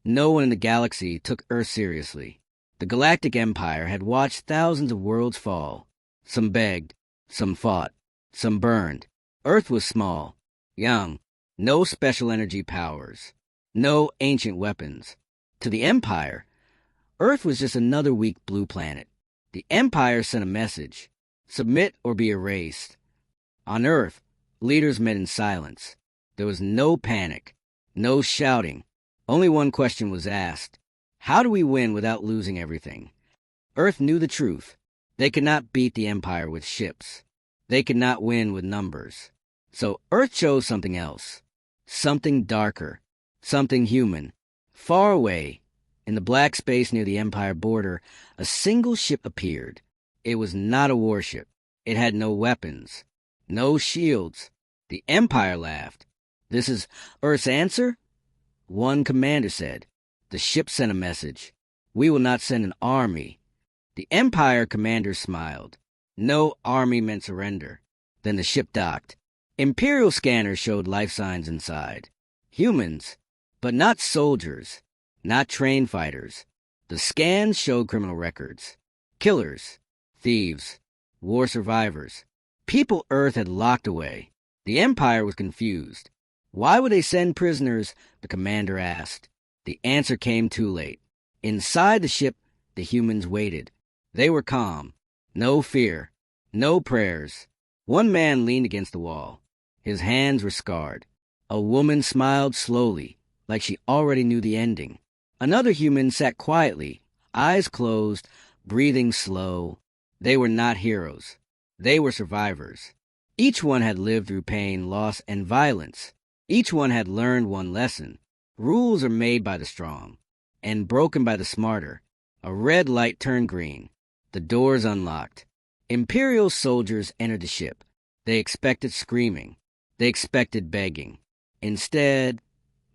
No one in the galaxy took Earth seriously. The Galactic Empire had watched thousands of worlds fall. Some begged, some fought, some burned. Earth was small, young, no special energy powers, no ancient weapons. To the Empire, Earth was just another weak blue planet. The Empire sent a message: submit or be erased. On Earth, leaders met in silence. There was no panic, no shouting. Only one question was asked: how do we win without losing everything? Earth knew the truth. They could not beat the Empire with ships. They could not win with numbers. So Earth chose something else. Something darker. Something human. Far away, in the black space near the Empire border, a single ship appeared. It was not a warship. It had no weapons. No shields. The Empire laughed. "This is Earth's answer?" One commander said. The ship sent a message: "We will not send an army." The Empire commander smiled. No army meant surrender. Then the ship docked. Imperial scanners showed life signs inside. Humans, but not soldiers, not trained fighters. The scans showed criminal records. Killers, thieves, war survivors. People Earth had locked away. The Empire was confused. Why would they send prisoners? The commander asked. The answer came too late. Inside the ship, the humans waited. They were calm. No fear. No prayers. One man leaned against the wall. His hands were scarred. A woman smiled slowly, like she already knew the ending. Another human sat quietly, eyes closed, breathing slow. They were not heroes. They were survivors. Each one had lived through pain, loss, and violence. Each one had learned one lesson. Rules are made by the strong and broken by the smarter. A red light turned green. The doors unlocked. Imperial soldiers entered the ship. They expected screaming. They expected begging. Instead,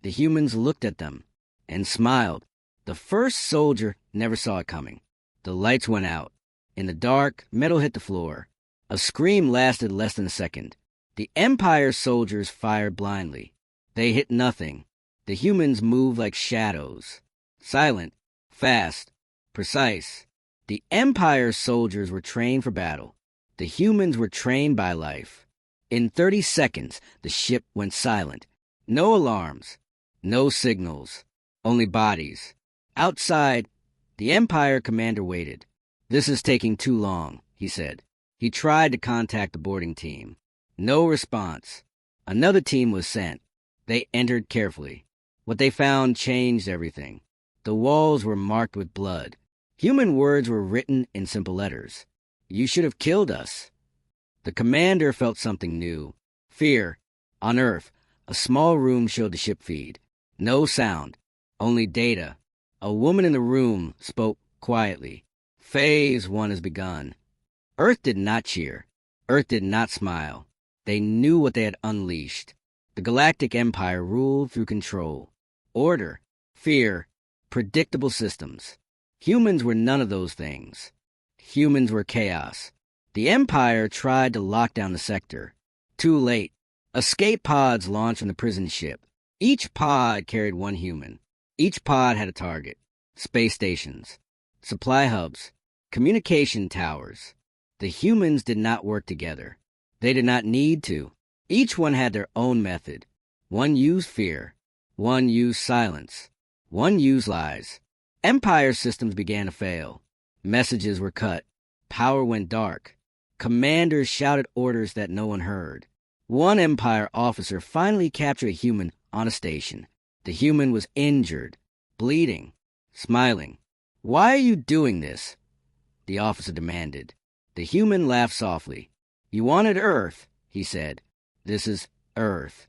the humans looked at them and smiled. The first soldier never saw it coming. The lights went out. In the dark, metal hit the floor. A scream lasted less than a second. The Empire soldiers fired blindly. They hit nothing. The humans moved like shadows. Silent, fast, precise. The Empire soldiers were trained for battle. The humans were trained by life. In 30 seconds, the ship went silent. No alarms, no signals, only bodies. Outside, the Empire commander waited. "This is taking too long," he said. He tried to contact the boarding team. No response. Another team was sent. They entered carefully. What they found changed everything. The walls were marked with blood. Human words were written in simple letters. "You should have killed us." The commander felt something new. Fear. On Earth, a small room showed the ship feed. No sound, only data. A woman in the room spoke quietly. "Phase 1 has begun." Earth did not cheer. Earth did not smile. They knew what they had unleashed. The Galactic Empire ruled through control, order, fear, predictable systems. Humans were none of those things. Humans were chaos. The Empire tried to lock down the sector. Too late. Escape pods launched from the prison ship. Each pod carried one human. Each pod had a target. Space stations, supply hubs, communication towers. The humans did not work together. They did not need to. Each one had their own method. One used fear. One used silence. One used lies. Empire systems began to fail. Messages were cut. Power went dark. Commanders shouted orders that no one heard. One Empire officer finally captured a human on a station. The human was injured, bleeding, smiling. "Why are you doing this?" the officer demanded. The human laughed softly. "You wanted Earth," he said. "This is Earth."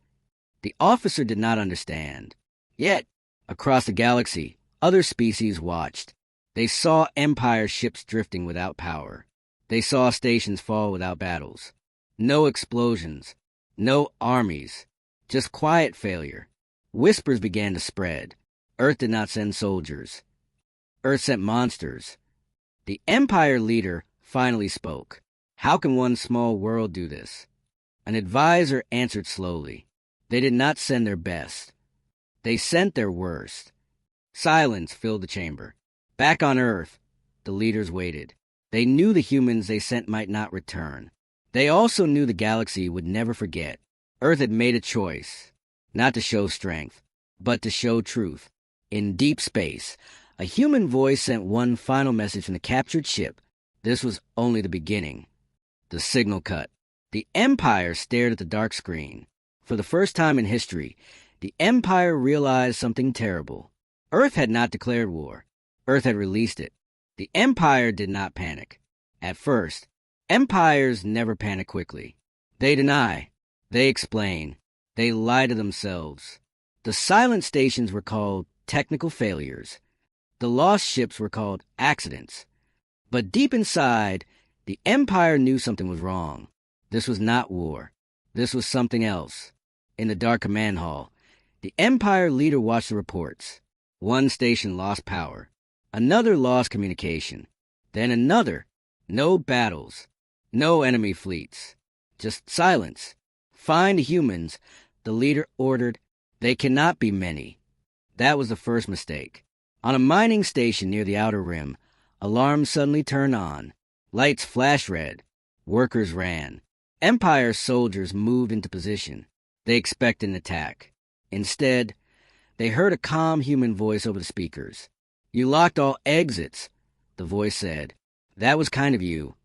The officer did not understand. Yet, across the galaxy, other species watched. They saw Empire ships drifting without power. They saw stations fall without battles. No explosions. No armies. Just quiet failure. Whispers began to spread. Earth did not send soldiers. Earth sent monsters. The Empire leader finally spoke. "How can one small world do this?" An advisor answered slowly. "They did not send their best. They sent their worst." Silence filled the chamber. Back on Earth, the leaders waited. They knew the humans they sent might not return. They also knew the galaxy would never forget. Earth had made a choice, not to show strength, but to show truth. In deep space, a human voice sent one final message from the captured ship. This was only the beginning. The signal cut. The Empire stared at the dark screen. For the first time in history, the Empire realized something terrible. Earth had not declared war. Earth had released it. The Empire did not panic. At first, empires never panic quickly. They deny. They explain. They lie to themselves. The silent stations were called technical failures. The lost ships were called accidents. But deep inside, the Empire knew something was wrong. This was not war. This was something else. In the dark command hall, the Empire leader watched the reports. One station lost power. Another lost communication. Then another. No battles. No enemy fleets. Just silence. Find humans. The leader ordered. They cannot be many. That was the first mistake. On a mining station near the outer rim, alarms suddenly turned on. Lights flashed red. Workers ran. Empire soldiers moved into position. They expected an attack. Instead, they heard a calm human voice over the speakers. "You locked all exits," the voice said. "That was kind of you."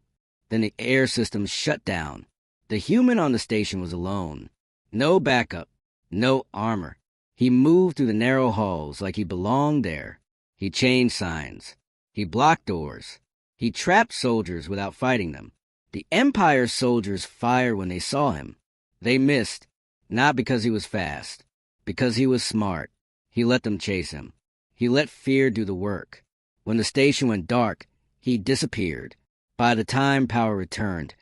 Then the air systems shut down. The human on the station was alone. No backup. No armor. He moved through the narrow halls like he belonged there. He changed signs. He blocked doors. He trapped soldiers without fighting them. The Empire soldiers fired when they saw him. They missed, not because he was fast, because he was smart. He let them chase him. He let fear do the work. When the station went dark, he disappeared. By the time power returned,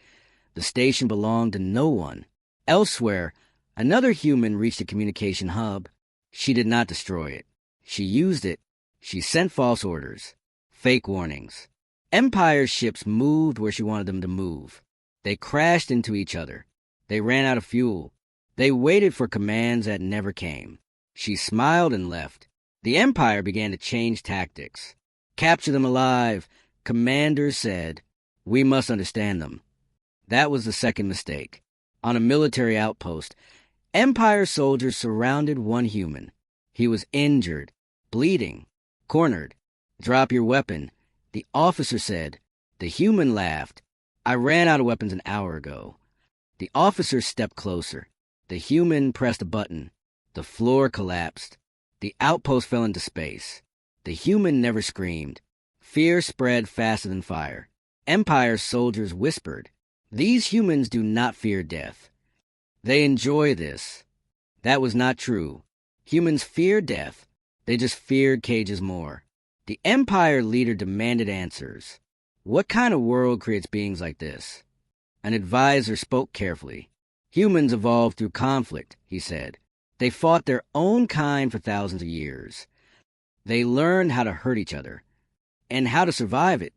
the station belonged to no one. Elsewhere, another human reached the communication hub. She did not destroy it. She used it. She sent false orders, fake warnings. Empire ships moved where she wanted them to move. They crashed into each other. They ran out of fuel. They waited for commands that never came. She smiled and left. The Empire began to change tactics. Capture them alive, commanders said. We must understand them. That was the second mistake. On a military outpost, Empire soldiers surrounded one human. He was injured, bleeding, cornered. "Drop your weapon," the officer said. The human laughed. "I ran out of weapons an hour ago." The officer stepped closer. The human pressed a button. The floor collapsed. The outpost fell into space. The human never screamed. Fear spread faster than fire. Empire soldiers whispered, "These humans do not fear death. They enjoy this." That was not true. Humans fear death. They just feared cages more. The Empire leader demanded answers. What kind of world creates beings like this? An advisor spoke carefully. Humans evolved through conflict, he said. They fought their own kind for thousands of years. They learned how to hurt each other and how to survive it.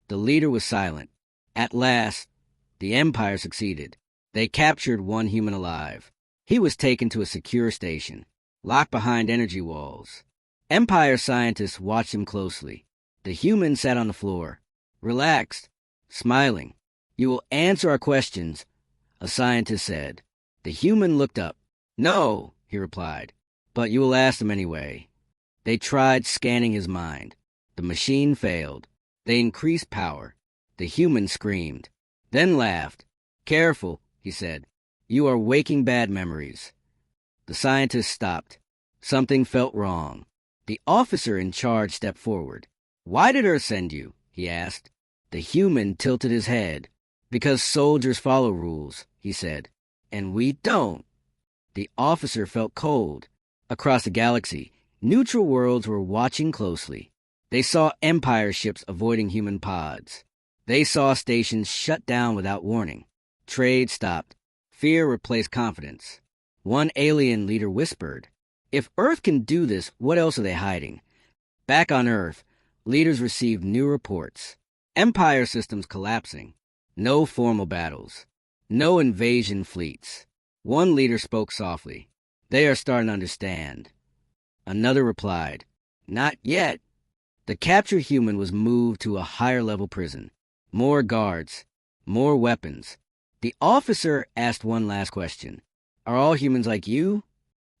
The leader was silent. At last, the Empire succeeded. They captured one human alive. He was taken to a secure station, locked behind energy walls. Empire scientists watched him closely. The human sat on the floor, relaxed, smiling. "You will answer our questions," a scientist said. The human looked up. "No," he replied, "but you will ask them anyway." They tried scanning his mind. The machine failed. They increased power. The human screamed, then laughed. "Careful," he said. "You are waking bad memories." The scientist stopped. Something felt wrong. The officer in charge stepped forward. "Why did Earth send you?" he asked. The human tilted his head. "Because soldiers follow rules," he said. "And we don't." The officer felt cold. Across the galaxy, neutral worlds were watching closely. They saw Empire ships avoiding human pods. They saw stations shut down without warning. Trade stopped. Fear replaced confidence. One alien leader whispered, "If Earth can do this, what else are they hiding?" Back on Earth, leaders received new reports. Empire systems collapsing. No formal battles. No invasion fleets. One leader spoke softly. "They are starting to understand." Another replied, Not yet. The captured human was moved to a higher-level prison. More guards. More weapons. The officer asked one last question. Are all humans like you?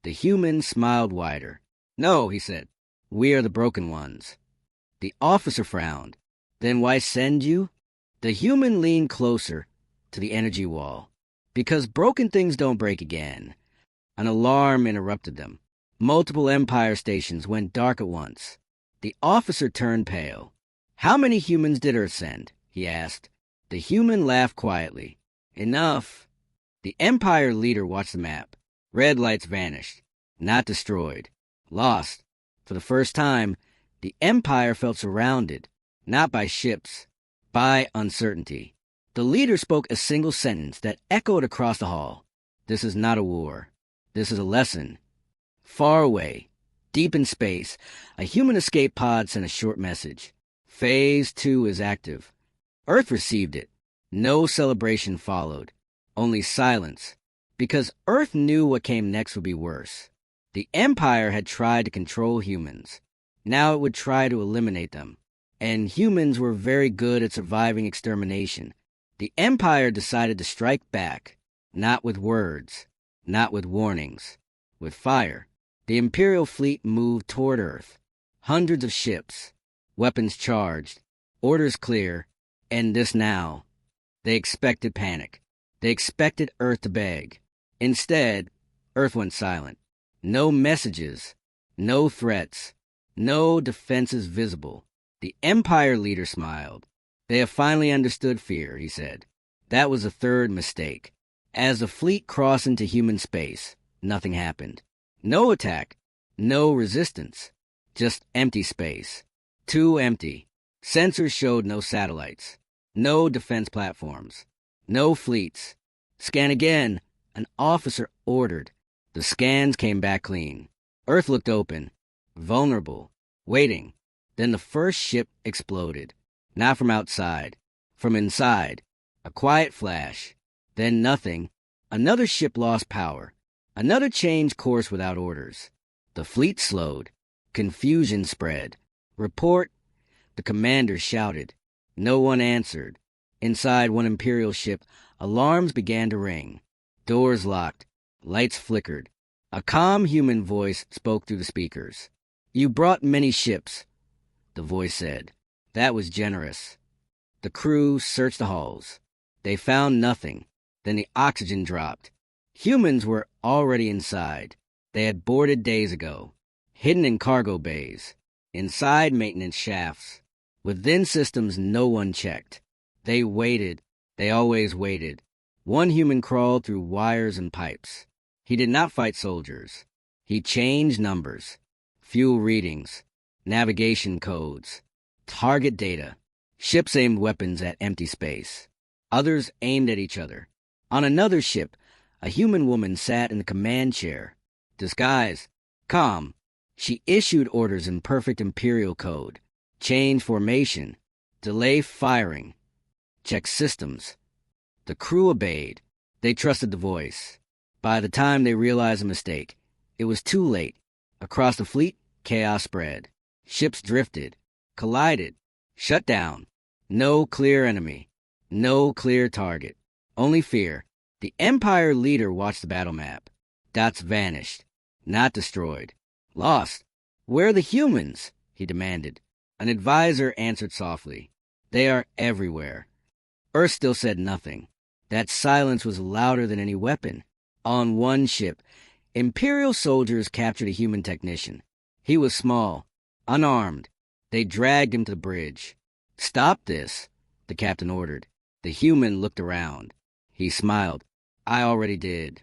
The human smiled wider. No, he said. We are the broken ones. The officer frowned. Then why send you? The human leaned closer to the energy wall. Because broken things don't break again. An alarm interrupted them. Multiple Empire stations went dark at once. The officer turned pale. How many humans did Earth send? He asked. The human laughed quietly. Enough. The Empire leader watched the map. Red lights vanished. Not destroyed. Lost. For the first time, the Empire felt surrounded, not by ships, by uncertainty. The leader spoke a single sentence that echoed across the hall. This is not a war. This is a lesson. Far away, deep in space, a human escape pod sent a short message. Phase 2 is active. Earth received it. No celebration followed. Only silence. Because Earth knew what came next would be worse. The Empire had tried to control humans. Now it would try to eliminate them. And humans were very good at surviving extermination. The Empire decided to strike back. Not with words. Not with warnings. With fire. The Imperial fleet moved toward Earth. Hundreds of ships. Weapons charged. Orders clear. And this now. They expected panic. They expected Earth to beg. Instead, Earth went silent. No messages. No threats. No defenses visible. The Empire leader smiled. They have finally understood fear, he said. That was the third mistake. As the fleet crossed into human space, nothing happened. No attack. No resistance. Just empty space. Too empty. Sensors showed no satellites. No defense platforms. No fleets. Scan again, an officer ordered. The scans came back clean. Earth looked open. Vulnerable. Waiting. Then the first ship exploded. Not from outside. From inside. A quiet flash. Then nothing. Another ship lost power. Another changed course without orders. The fleet slowed. Confusion spread. Report. The commander shouted. No one answered. Inside one Imperial ship, alarms began to ring. Doors locked. Lights flickered. A calm human voice spoke through the speakers. You brought many ships, the voice said. That was generous. The crew searched the halls. They found nothing. Then the oxygen dropped. Humans were already inside. They had boarded days ago. Hidden in cargo bays. Inside maintenance shafts. Within systems no one checked. They waited. They always waited. One human crawled through wires and pipes. He did not fight soldiers. He changed numbers. Fuel readings. Navigation codes. Target data. Ships aimed weapons at empty space. Others aimed at each other. On another ship, a human woman sat in the command chair. Disguise. Calm. She issued orders in perfect Imperial code. Change formation. Delay firing. Check systems. The crew obeyed. They trusted the voice. By the time they realized a mistake, it was too late. Across the fleet, chaos spread. Ships drifted. Collided. Shut down. No clear enemy. No clear target. Only fear. The Empire leader watched the battle map. Dots vanished. Not destroyed. Lost. Where are the humans? He demanded. An advisor answered softly. They are everywhere. Earth still said nothing. That silence was louder than any weapon. On one ship, Imperial soldiers captured a human technician. He was small, unarmed. They dragged him to the bridge. Stop this, the captain ordered. The human looked around. He smiled. I already did.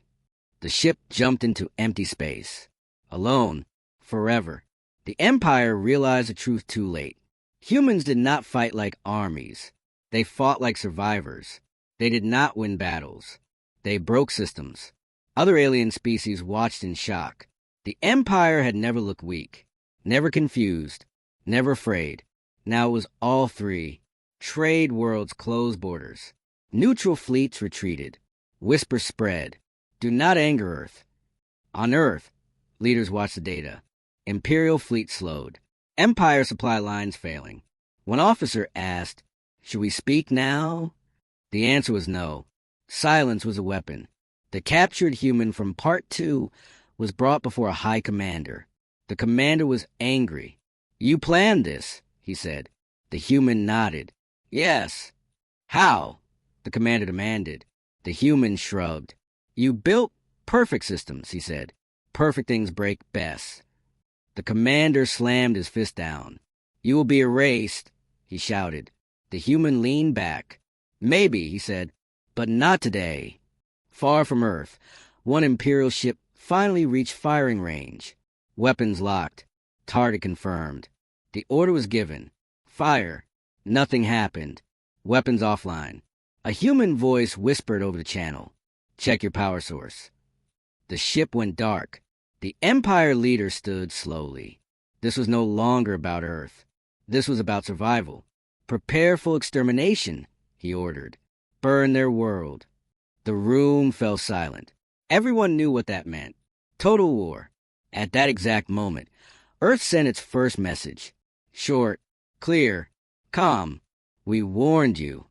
The ship jumped into empty space. Alone. Forever. The Empire realized the truth too late. Humans did not fight like armies. They fought like survivors. They did not win battles. They broke systems. Other alien species watched in shock. The Empire had never looked weak. Never confused. Never afraid. Now it was all three. Trade worlds closed borders. Neutral fleets retreated. Whispers spread. Do not anger Earth. On Earth, leaders watched the data. Imperial fleet slowed. Empire supply lines failing. One officer asked, "Should we speak now?" The answer was no. Silence was a weapon. The captured human from Part 2 was brought before a high commander. The commander was angry. "You planned this," he said. The human nodded. "Yes." "How?" the commander demanded. The human shrugged. "You built perfect systems," he said. "Perfect things break best." The commander slammed his fist down. "You will be erased," he shouted. The human leaned back. "Maybe," he said, "but not today." Far from Earth, one Imperial ship finally reached firing range. Weapons locked. Target confirmed. The order was given. Fire. Nothing happened. Weapons offline. A human voice whispered over the channel. "Check your power source." The ship went dark. The Empire leader stood slowly. This was no longer about Earth. This was about survival. "Prepare for extermination," he ordered. "Burn their world." The room fell silent. Everyone knew what that meant. Total war. At that exact moment, Earth sent its first message. Short, clear, calm. "We warned you."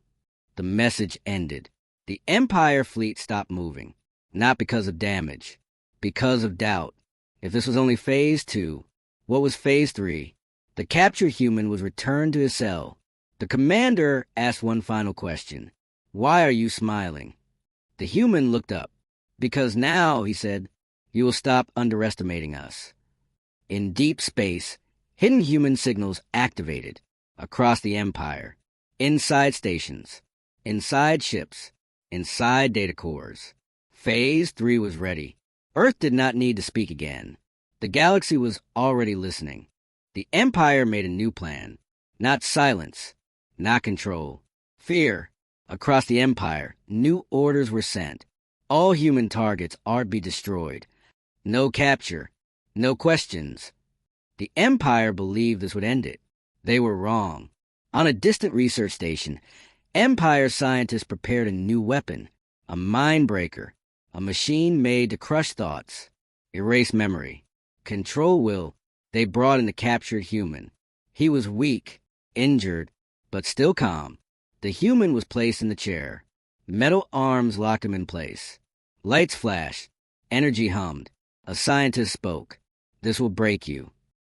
The message ended. The Empire fleet stopped moving. Not because of damage. Because of doubt. If this was only Phase 2, what was Phase 3? The captured human was returned to his cell. The commander asked one final question. "Why are you smiling?" The human looked up. "Because now," he said, "you will stop underestimating us." In deep space, hidden human signals activated. Across the Empire. Inside stations. Inside ships. Inside data cores. Phase 3 was ready. Earth did not need to speak again. The galaxy was already listening. The Empire made a new plan. Not silence. Not control. Fear. Across the Empire, new orders were sent. All human targets are to be destroyed. No capture. No questions. The Empire believed this would end it. They were wrong. On a distant research station, Empire scientists prepared a new weapon. A mind breaker. A machine made to crush thoughts. Erase memory. Control will. They brought in the captured human. He was weak. Injured. But still calm. The human was placed in the chair. Metal arms locked him in place. Lights flashed. Energy hummed. A scientist spoke. "This will break you."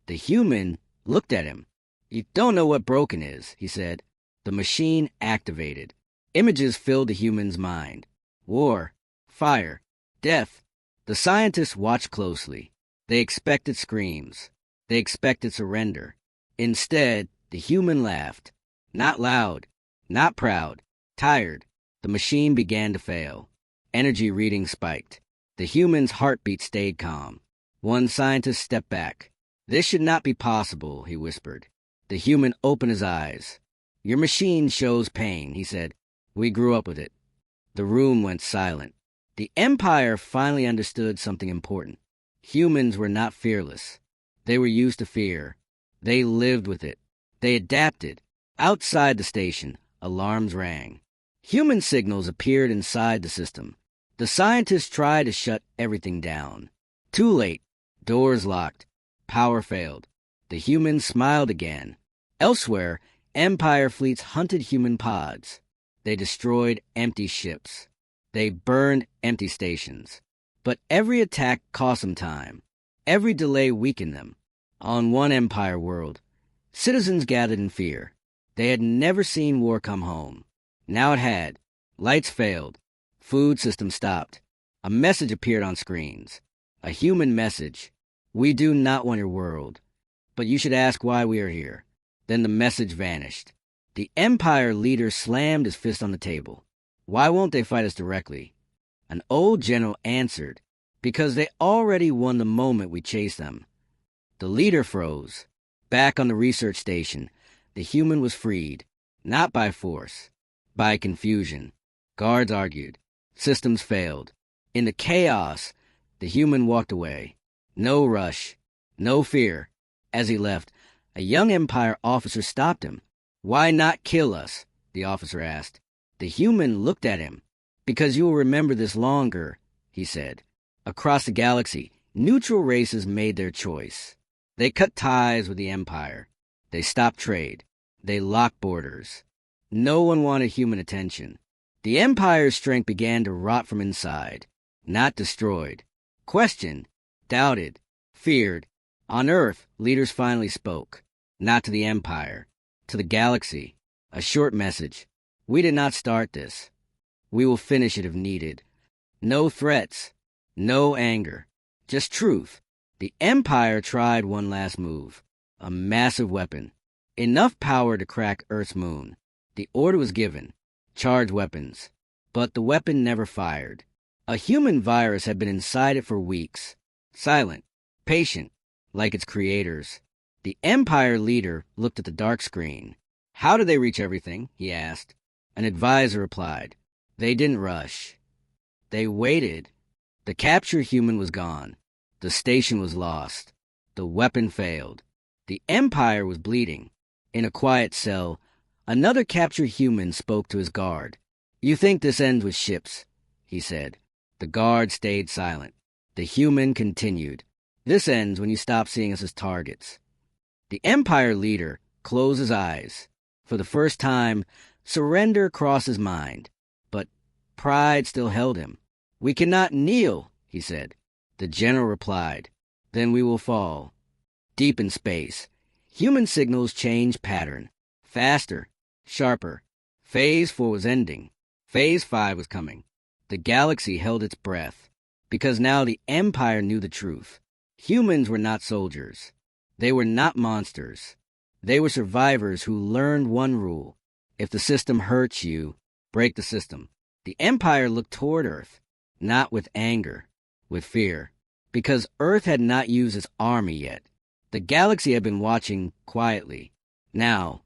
The human looked at him. "You don't know what broken is," he said. The machine activated. Images filled the human's mind. War. Fire. Death. The scientists watched closely. They expected screams. They expected surrender. Instead, the human laughed. Not loud. Not proud. Tired. The machine began to fail. Energy readings spiked. The human's heartbeat stayed calm. One scientist stepped back. "This should not be possible," he whispered. The human opened his eyes. "Your machine shows pain," he said. "We grew up with it." The room went silent. The Empire finally understood something important. Humans were not fearless. They were used to fear. They lived with it. They adapted. Outside the station, alarms rang. Human signals appeared inside the system. The scientists tried to shut everything down. Too late. Doors locked. Power failed. The humans smiled again. Elsewhere, Empire fleets hunted human pods. They destroyed empty ships. They burned empty stations. But every attack cost them time. Every delay weakened them. On one Empire world, citizens gathered in fear. They had never seen war come home. Now it had. Lights failed. Food systems stopped. A message appeared on screens. A human message. "We do not want your world. But you should ask why we are here." Then the message vanished. The Empire leader slammed his fist on the table. "Why won't they fight us directly?" An old general answered, "Because they already won the moment we chased them." The leader froze. Back on the research station, the human was freed. Not by force. By confusion. Guards argued. Systems failed. In the chaos, the human walked away. No rush. No fear. As he left, a young Empire officer stopped him. "Why not kill us?" the officer asked. The human looked at him. "Because you will remember this longer," he said. Across the galaxy, neutral races made their choice. They cut ties with the Empire. They stopped trade. They locked borders. No one wanted human attention. The Empire's strength began to rot from inside, not destroyed. Questioned, doubted, feared. On Earth, leaders finally spoke. Not to the Empire, to the galaxy. A short message. We did not start this. We will finish it if needed. No threats. No anger. Just truth. The Empire tried one last move. A massive weapon. Enough power to crack Earth's moon. The order was given. Charge weapons. But the weapon never fired. A human virus had been inside it for weeks. Silent. Patient. Like its creators. The Empire leader looked at the dark screen. How did they reach everything? He asked. An advisor replied. They didn't rush. They waited. The captured human was gone. The station was lost. The weapon failed. The Empire was bleeding. In a quiet cell, another captured human spoke to his guard. You think this ends with ships, he said. The guard stayed silent. The human continued. This ends when you stop seeing us as targets. The Empire leader closed his eyes. For the first time, surrender crossed his mind. But pride still held him. We cannot kneel, he said. The general replied, then we will fall. Deep in space, human signals changed pattern. Faster, sharper. Phase 4 was ending. Phase 5 was coming. The galaxy held its breath, because now the Empire knew the truth. Humans were not soldiers. They were not monsters. They were survivors who learned one rule. If the system hurts you, break the system. The Empire looked toward Earth, not with anger, with fear, because Earth had not used its army yet. The galaxy had been watching quietly. Now,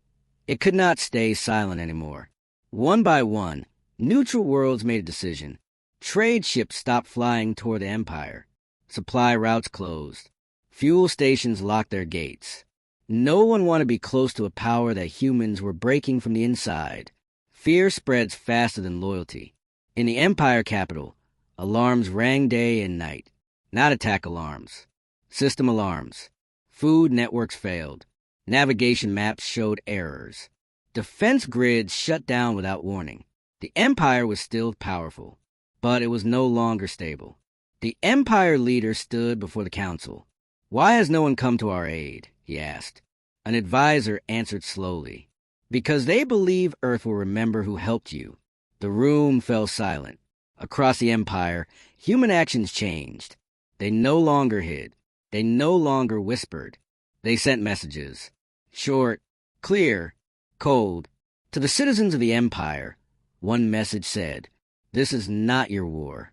it could not stay silent anymore. One by one, neutral worlds made a decision. Trade ships stopped flying toward the Empire. Supply routes closed. Fuel stations locked their gates. No one wanted to be close to a power that humans were breaking from the inside. Fear spreads faster than loyalty. In the Empire capital, alarms rang day and night. Not attack alarms. System alarms. Food networks failed. Navigation maps showed errors. Defense grids shut down without warning. The Empire was still powerful, but it was no longer stable. The Empire leader stood before the council. Why has no one come to our aid? He asked. An advisor answered slowly. Because they believe Earth will remember who helped you. The room fell silent. Across the Empire, human actions changed. They no longer hid. They no longer whispered. They sent messages. Short, clear, cold. To the citizens of the Empire, one message said, this is not your war.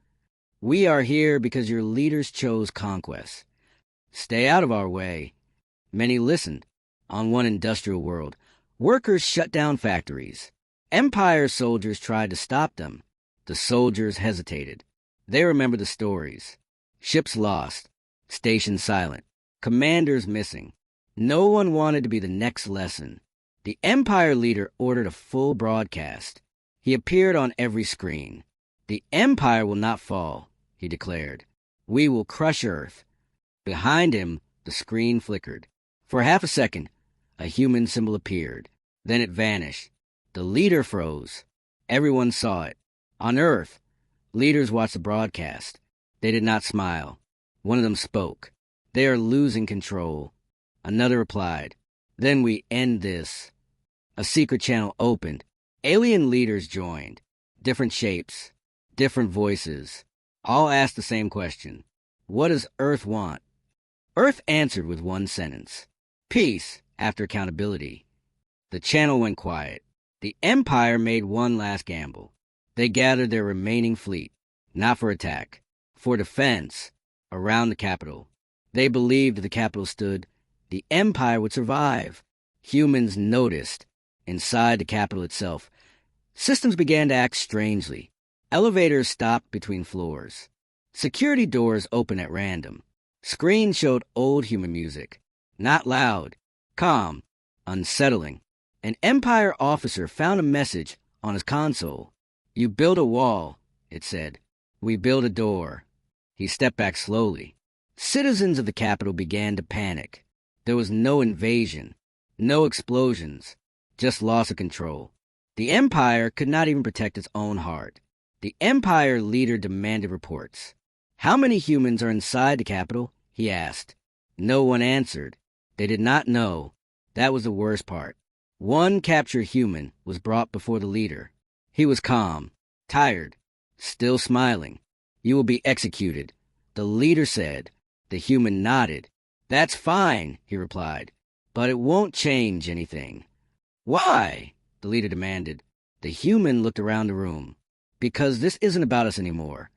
We are here because your leaders chose conquest. Stay out of our way. Many listened. On one industrial world, workers shut down factories. Empire soldiers tried to stop them. The soldiers hesitated. They remembered the stories. Ships lost. Stations silent. Commanders missing. No one wanted to be the next lesson. The Empire leader ordered a full broadcast. He appeared on every screen. The Empire will not fall, he declared. We will crush Earth. Behind him, the screen flickered. For half a second, a human symbol appeared. Then it vanished. The leader froze. Everyone saw it. On Earth, leaders watched the broadcast. They did not smile. One of them spoke. They are losing control. Another replied. Then we end this. A secret channel opened. Alien leaders joined. Different shapes. Different voices. All asked the same question. What does Earth want? Earth answered with one sentence. Peace after accountability. The channel went quiet. The Empire made one last gamble. They gathered their remaining fleet, not for attack, for defense, around the capital. They believed if the capital stood, the Empire would survive. Humans noticed. Inside the capital itself, systems began to act strangely. Elevators stopped between floors. Security doors opened at random. Screens showed old human music. Not loud, calm, unsettling. An Empire officer found a message on his console. You build a wall, it said. We build a door. He stepped back slowly. Citizens of the capital began to panic. There was no invasion, no explosions, just loss of control. The Empire could not even protect its own heart. The Empire leader demanded reports. How many humans are inside the capital? He asked. No one answered. They did not know. That was the worst part. One captured human was brought before the leader. He was calm, tired, still smiling. You will be executed, the leader said. The human nodded. That's fine, he replied, but it won't change anything. Why? The leader demanded. The human looked around the room. Because this isn't about us anymore.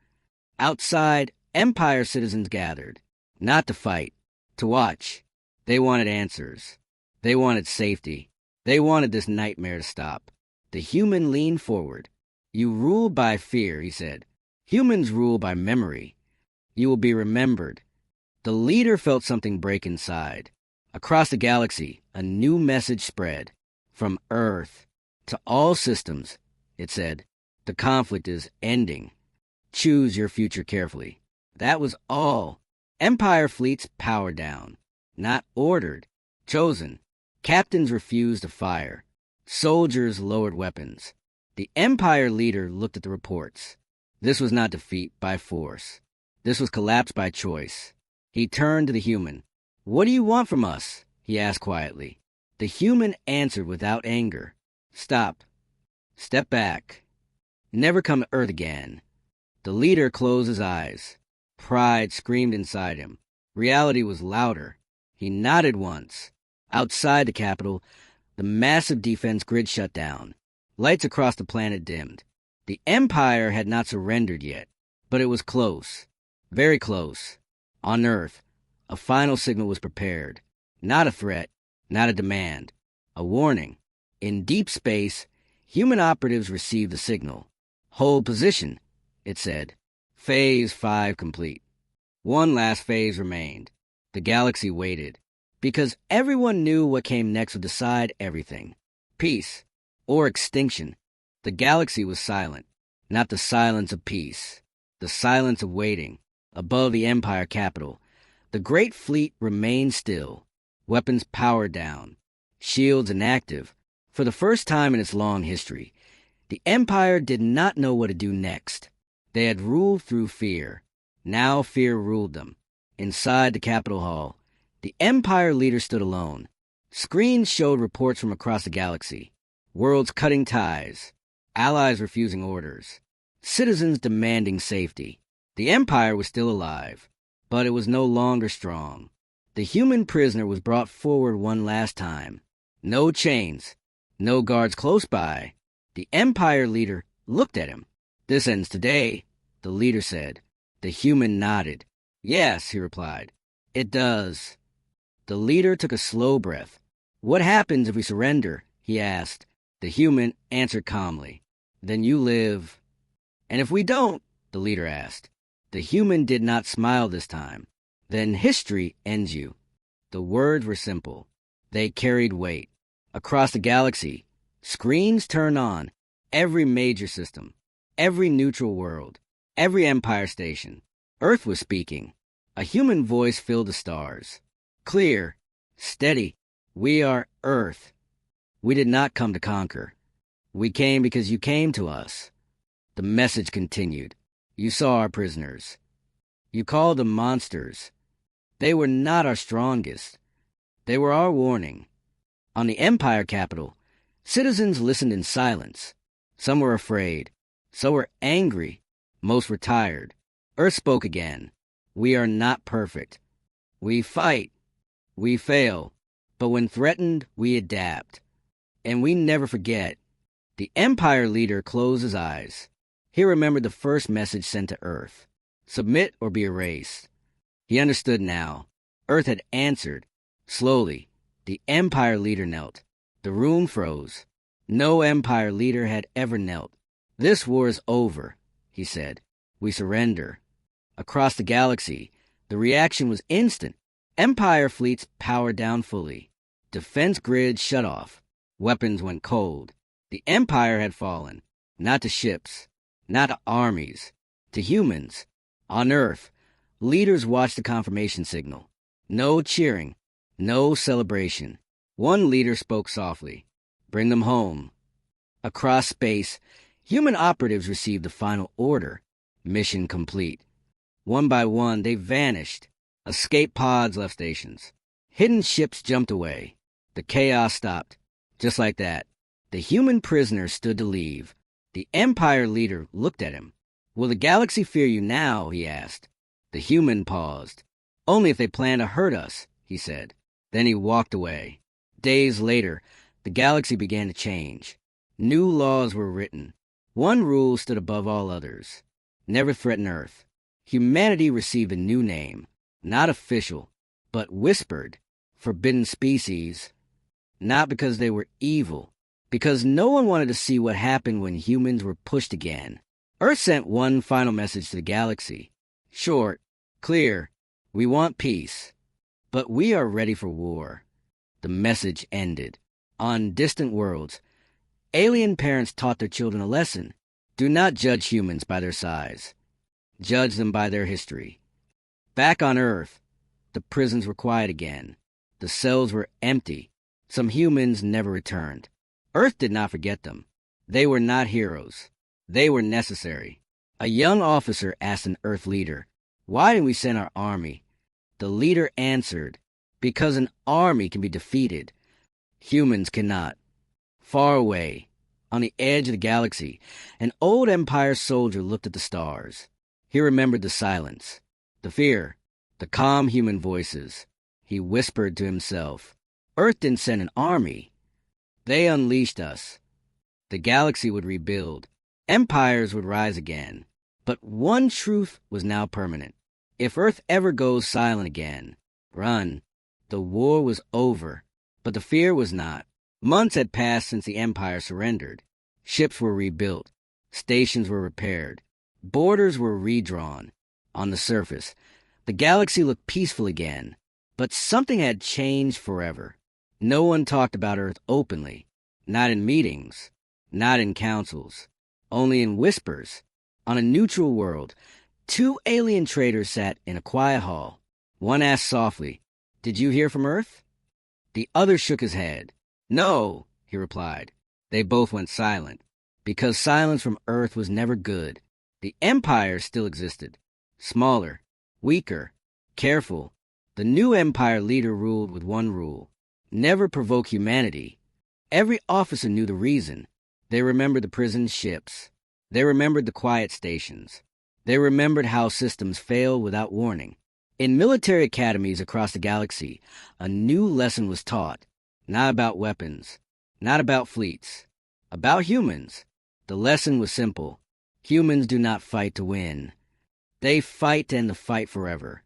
Outside, Empire citizens gathered, not to fight, to watch. They wanted answers. They wanted safety. They wanted this nightmare to stop. The human leaned forward. You rule by fear, he said. Humans rule by memory. You will be remembered. The leader felt something break inside. Across the galaxy, a new message spread. From Earth to all systems, it said. The conflict is ending. Choose your future carefully. That was all. Empire fleets powered down. Not ordered. Chosen. Captains refused to fire. Soldiers lowered weapons. The Empire leader looked at the reports. This was not defeat by force. This was collapse by choice. He turned to the human. What do you want from us? He asked quietly. The human answered without anger. Stop. Step back. Never come to Earth again. The leader closed his eyes. Pride screamed inside him. Reality was louder. He nodded once. Outside the capital, the massive defense grid shut down. Lights across the planet dimmed. The Empire had not surrendered yet, but it was close. Very close. On Earth, a final signal was prepared. Not a threat, not a demand. A warning. In deep space, human operatives received the signal. Hold position, it said. Phase 5 complete. One last phase remained. The galaxy waited. Because everyone knew what came next would decide everything. Peace, or extinction. The galaxy was silent. Not the silence of peace. The silence of waiting. Above the Empire capital, the great fleet remained still. Weapons powered down. Shields inactive. For the first time in its long history, the Empire did not know what to do next. They had ruled through fear. Now fear ruled them. Inside the Capitol Hall, the Empire leader stood alone. Screens showed reports from across the galaxy. Worlds cutting ties. Allies refusing orders. Citizens demanding safety. The Empire was still alive, but it was no longer strong. The human prisoner was brought forward one last time. No chains. No guards close by. The Empire leader looked at him. This ends today, the leader said. The human nodded. Yes, he replied. It does. The leader took a slow breath. What happens if we surrender? He asked. The human answered calmly. Then you live. And if we don't? The leader asked. The human did not smile this time. Then history ends you. The words were simple. They carried weight. Across the galaxy, screens turned on. Every major system. Every neutral world. Every Empire station. Earth was speaking. A human voice filled the stars. Clear. Steady. We are Earth. We did not come to conquer. We came because you came to us. The message continued. You saw our prisoners. You called them monsters. They were not our strongest. They were our warning. On the Empire capital, citizens listened in silence. Some were afraid. Some were angry. Most were tired. Earth spoke again. We are not perfect. We fight. We fail. But when threatened, we adapt. And we never forget. The Empire leader closed his eyes. He remembered the first message sent to Earth. Submit or be erased. He understood now. Earth had answered. Slowly, the Empire leader knelt. The room froze. No Empire leader had ever knelt. This war is over, he said. We surrender. Across the galaxy, the reaction was instant. Empire fleets powered down fully. Defense grids shut off. Weapons went cold. The Empire had fallen. Not to ships. Not to armies. To humans. On Earth, leaders watched the confirmation signal. No cheering. No celebration. One leader spoke softly. Bring them home. Across space, human operatives received the final order. Mission complete. One by one, they vanished. Escape pods left stations. Hidden ships jumped away. The chaos stopped. Just like that. The human prisoner stood to leave. The Empire leader looked at him. Will the galaxy fear you now? He asked. The human paused. Only if they plan to hurt us, he said. Then he walked away. Days later, the galaxy began to change. New laws were written. One rule stood above all others. Never threaten Earth. Humanity received a new name. Not official, but whispered. Forbidden species. Not because they were evil. Because no one wanted to see what happened when humans were pushed again. Earth sent one final message to the galaxy. Short, clear. We want peace. But we are ready for war. The message ended. On distant worlds, alien parents taught their children a lesson. Do not judge humans by their size. Judge them by their history. Back on Earth, the prisons were quiet again. The cells were empty. Some humans never returned. Earth did not forget them. They were not heroes. They were necessary. A young officer asked an Earth leader, "Why didn't we send our army?" The leader answered, "Because an army can be defeated. Humans cannot." Far away, on the edge of the galaxy, an old Empire soldier looked at the stars. He remembered the silence, the fear, the calm human voices. He whispered to himself, "Earth didn't send an army. They unleashed us." The galaxy would rebuild. Empires would rise again. But one truth was now permanent. If Earth ever goes silent again, run. The war was over, but the fear was not. Months had passed since the Empire surrendered. Ships were rebuilt. Stations were repaired. Borders were redrawn. On the surface, the galaxy looked peaceful again. But something had changed forever. No one talked about Earth openly. Not in meetings. Not in councils. Only in whispers. On a neutral world, two alien traders sat in a quiet hall. One asked softly, "Did you hear from Earth?" The other shook his head. "No," he replied. They both went silent, because silence from Earth was never good. The Empire still existed. Smaller, weaker, careful. The new Empire leader ruled with one rule: never provoke humanity. Every officer knew the reason. They remembered the prison ships. They remembered the quiet stations. They remembered how systems fail without warning. In military academies across the galaxy, a new lesson was taught. Not about weapons. Not about fleets. About humans. The lesson was simple. Humans do not fight to win. They fight to end the fight forever.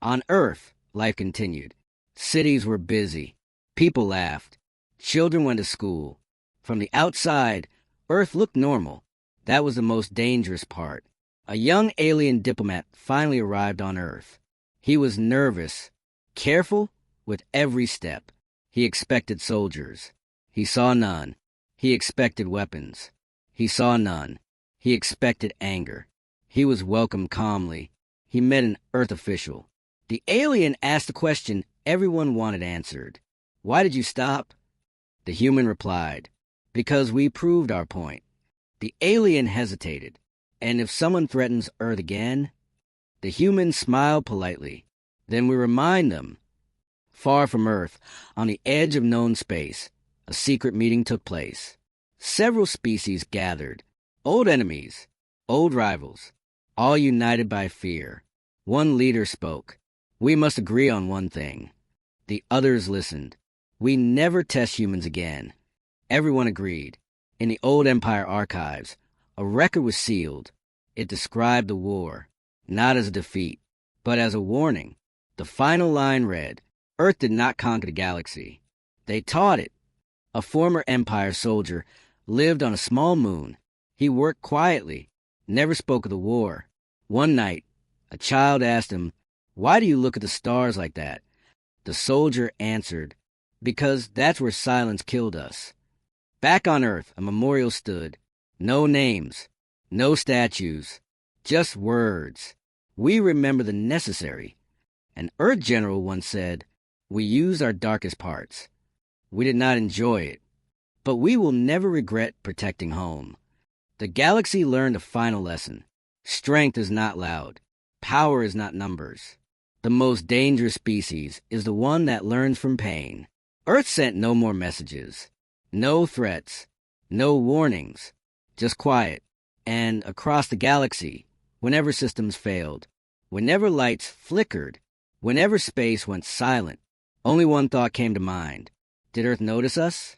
On Earth, life continued. Cities were busy. People laughed. Children went to school. From the outside, Earth looked normal. That was the most dangerous part. A young alien diplomat finally arrived on Earth. He was nervous, careful with every step. He expected soldiers. He saw none. He expected weapons. He saw none. He expected anger. He was welcomed calmly. He met an Earth official. The alien asked a question everyone wanted answered. "Why did you stop?" The human replied, "Because we proved our point." The alien hesitated. "And if someone threatens Earth again?" The human smiled politely. "Then we remind them." Far from Earth, on the edge of known space, a secret meeting took place. Several species gathered. Old enemies, old rivals, all united by fear. One leader spoke. "We must agree on one thing." The others listened. "We never test humans again." Everyone agreed. In the old Empire archives, a record was sealed. It described the war, not as a defeat, but as a warning. The final line read, "Earth did not conquer the galaxy. They taught it." A former Empire soldier lived on a small moon. He worked quietly, never spoke of the war. One night, a child asked him, "Why do you look at the stars like that?" The soldier answered, "Because that's where silence killed us." Back on Earth, a memorial stood. No names, no statues, just words. "We remember the necessary." An Earth general once said, We used our darkest parts. We did not enjoy it, but we will never regret protecting home. The galaxy learned a final lesson. Strength is not loud. Power is not numbers. The most dangerous species is the one that learns from pain. Earth sent no more messages. No threats. No warnings. Just quiet. And across the galaxy, whenever systems failed, whenever lights flickered, whenever space went silent, only one thought came to mind. Did Earth notice us?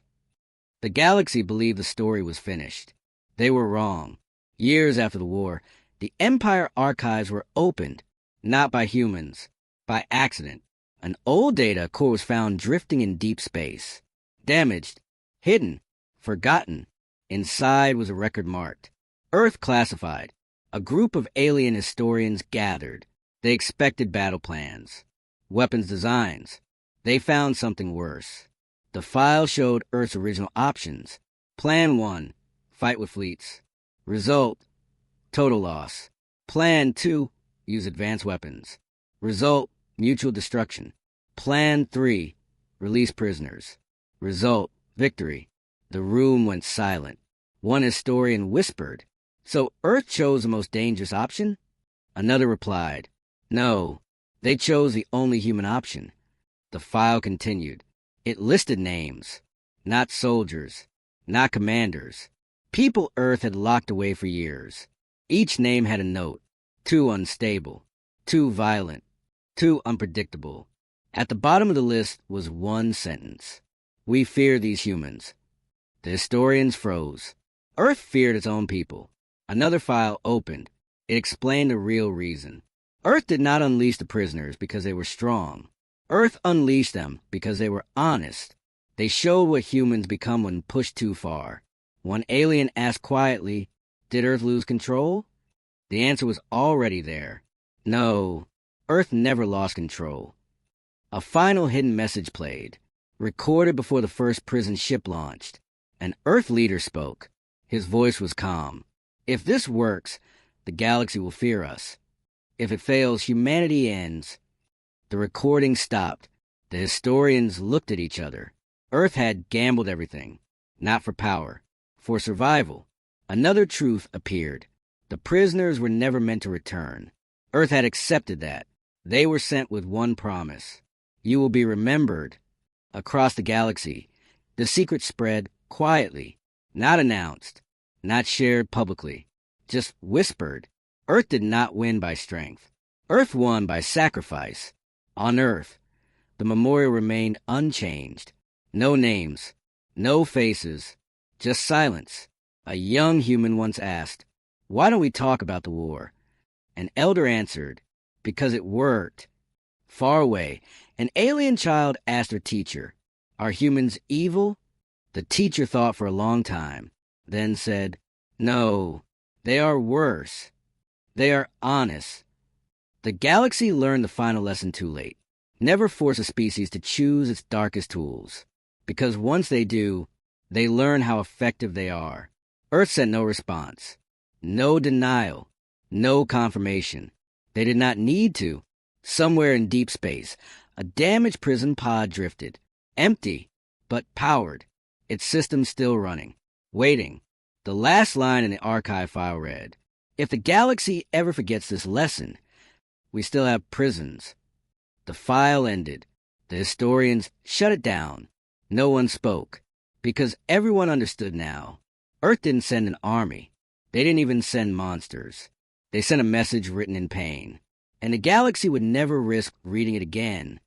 The galaxy believed the story was finished. They were wrong. Years after the war, the Empire archives were opened, not by humans, by accident. An old data core was found drifting in deep space. Damaged, hidden, forgotten. Inside was a record marked. Earth classified. A group of alien historians gathered. They expected battle plans, weapons designs. They found something worse. The file showed Earth's original options. Plan 1, fight with fleets. Result, total loss. Plan 2, use advanced weapons. Result, mutual destruction. Plan 3, release prisoners. Result, victory. The room went silent. One historian whispered, "So Earth chose the most dangerous option?" Another replied, "No, they chose the only human option." The file continued. It listed names, not soldiers, not commanders. People Earth had locked away for years. Each name had a note. Too unstable, too violent, too unpredictable. At the bottom of the list was one sentence. "We fear these humans." The historians froze. Earth feared its own people. Another file opened. It explained the real reason. Earth did not unleash the prisoners because they were strong. Earth unleashed them because they were honest. They showed what humans become when pushed too far. One alien asked quietly, "Did Earth lose control?" The answer was already there. No, Earth never lost control. A final hidden message played, recorded before the first prison ship launched. An Earth leader spoke. His voice was calm. "If this works, the galaxy will fear us. If it fails, humanity ends." The recording stopped. The historians looked at each other. Earth had gambled everything, not for power, for survival. Another truth appeared. The prisoners were never meant to return. Earth had accepted that. They were sent with one promise. You will be remembered. Across the galaxy, the secret spread quietly, not announced, not shared publicly, just whispered. Earth did not win by strength. Earth won by sacrifice. On Earth, the memorial remained unchanged. No names, no faces, just silence. A young human once asked, "Why don't we talk about the war?" An elder answered, "Because it worked." Far away, an alien child asked her teacher, "Are humans evil?" The teacher thought for a long time, then said, "No, they are worse. They are honest." The galaxy learned the final lesson too late. Never force a species to choose its darkest tools, because once they do, they learn how effective they are. Earth sent no response, no denial, no confirmation. They did not need to. Somewhere in deep space, a damaged prison pod drifted, empty, but powered, its system still running, waiting. The last line in the archive file read, "If the galaxy ever forgets this lesson, we still have prisons." The file ended. The historians shut it down. No one spoke, because everyone understood now. Earth didn't send an army. They didn't even send monsters. They sent a message written in pain. And the galaxy would never risk reading it again.